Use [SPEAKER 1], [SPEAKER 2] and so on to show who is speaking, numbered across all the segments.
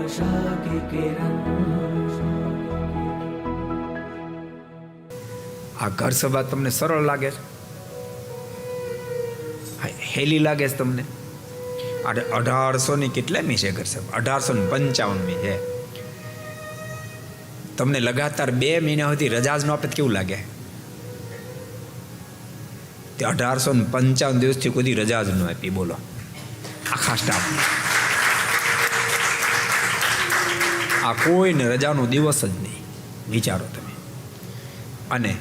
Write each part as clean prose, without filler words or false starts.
[SPEAKER 1] आशा की किरण।
[SPEAKER 2] આ ઘર સભા તમને સરળ લાગે છે? હેલી લાગે છે તમને? 1800 કેટલામી છે ઘર સભા? 1855મી છે. તમને લગાતાર 2 મહિના સુધી રજા જ ન આપે કેવું લાગે? તે 1855 દિવસથી કોઈ રજા જ ન આપી, બોલો, આખા સ્ટાફ. આ કોઈને રજાનો દિવસ જ નહીં, વિચારો તમે. અને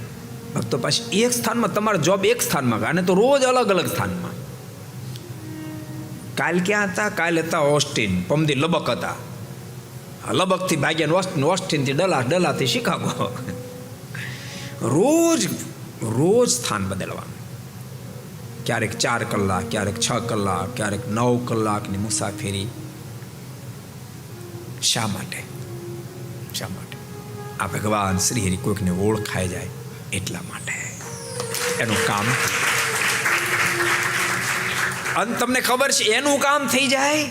[SPEAKER 2] ભક્તો પાછી એક સ્થાનમાં, તમારો જોબ એક સ્થાનમાં, અને તો રોજ અલગ અલગ સ્થાનમાં. કાલ ક્યાં હતા? કાલ હતા ઓસ્ટિન, પમદી લબક હતા. લબકથી ભાગ્યા ઓસ્ટિનથી ડલાથી શિકાગો. રોજ રોજ સ્થાન બદલવાનું. ક્યારેક 4 કલાક, ક્યારેક 6 કલાક, ક્યારેક 9 કલાકની મુસાફરી. શા માટે? શા માટે? આ ભગવાન શ્રી હરિ કોઈકને ઓળખાઈ જાય એટલા માટે એનું કામ. અને તમને ખબર છે એનું કામ થઈ જાય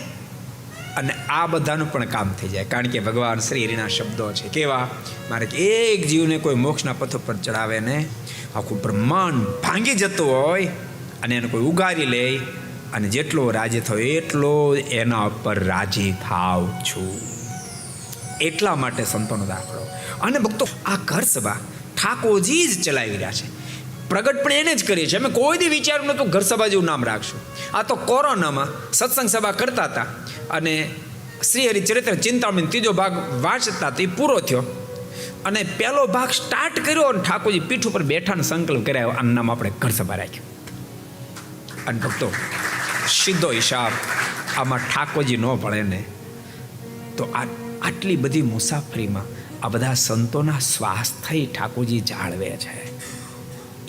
[SPEAKER 2] અને આ બધાનું પણ કામ થઈ જાય. કારણ કે ભગવાન શ્રી હરિના શબ્દો છે કેવા? મારે એક જીવને કોઈ મોક્ષના પથ પર ચડાવે ને આખું બ્રહ્માંડ ભાંગી જતું હોય અને એને કોઈ ઉગારી લે અને જેટલો રાજી થયો એટલો એના પર રાજી થાવ છું. એટલા માટે સંતોનો દાખલો. અને ભક્તો આ ઘર સભા ઠાકોરજી જ ચલાવી રહ્યા છે. પ્રગટ પણ એને જ કરીએ છીએ. અમે કોઈ દી વિચાર્યું નહોતું ઘર સભા જેવું નામ રાખશું. આ તો કોરોનામાં સત્સંગ સભા કરતા હતા અને શ્રી હરિચરિત્ર ચિંતામણી 3જો ભાગ વાંચતા તો એ પૂરો થયો અને પહેલો ભાગ સ્ટાર્ટ કર્યો અને ઠાકોરજી પીઠ ઉપર બેઠાનો સંકલ્પ કર્યા. આનું નામ આપણે ઘર સભા રાખ્યું. અને ભક્તો સીધો હિસાબ આમાં ઠાકોરજી ન ભળે ને તો આટલી બધી મુસાફરીમાં આ બધા સંતોના સ્વાસ્થ્ય ઠાકોરજી જાળવે છે.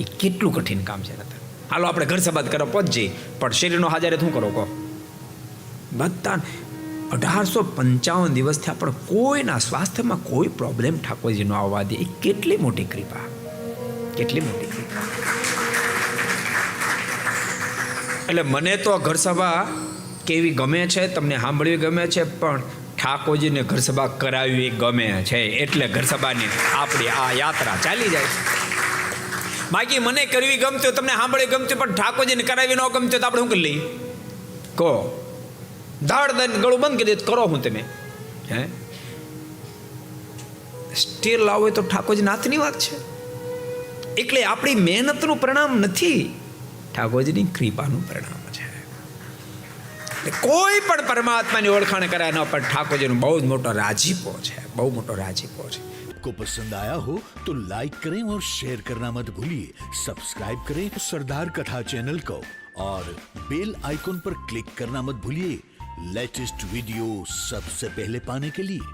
[SPEAKER 2] એ કેટલું કઠિન કામ છે. હાલો આપણે ઘર સભા કરવા પહોંચીએ પણ શરીરનો હાજરે શું કરો કહો? બધા 1855 દિવસથી આપણે કોઈના સ્વાસ્થ્યમાં કોઈ પ્રોબ્લેમ ઠાકોરજી ન આવવા દે. એ કેટલી મોટી કૃપા, કેટલી મોટી કૃપા. એટલે મને તો ઘર સભા કેવી ગમે છે, તમને સાંભળવી ગમે છે, પણ ઠાકોરજીને ઘર સભા કરાવવી ગમે છે. એટલે ઘર સભાની આપણી આ યાત્રા ચાલી જાય. બાકી મને કરવી ગમતી, તમને સાંભળવી ગમતી, પણ ઠાકોરજીને કરાવી ન ગમતી તો આપણે શું કરી લઈએ? કહો, ધાડ દઈને ગળું બંધ કરી દે કરો હું તમે? હે, સ્ટીલ લાવો તો ઠાકોરજી નાથની વાત છે. એટલે આપણી મહેનતનું પરિણામ નથી, ઠાકોરજીની કૃપાનું પરિણામ છે. કોઈ પણ પરમાત્માની ઓળખાણ કરાય ન પણ ઠાકોરજીનો બહુ જ મોટો રાજીપો છે, બહુ મોટો રાજીપો છે.
[SPEAKER 3] को पसंद आया हो तो लाइक करें और शेयर करना मत भूलिए. सब्सक्राइब करें सरदार कथा चैनल को और बेल आइकॉन पर क्लिक करना मत भूलिए लेटेस्ट वीडियो सबसे पहले पाने के लिए.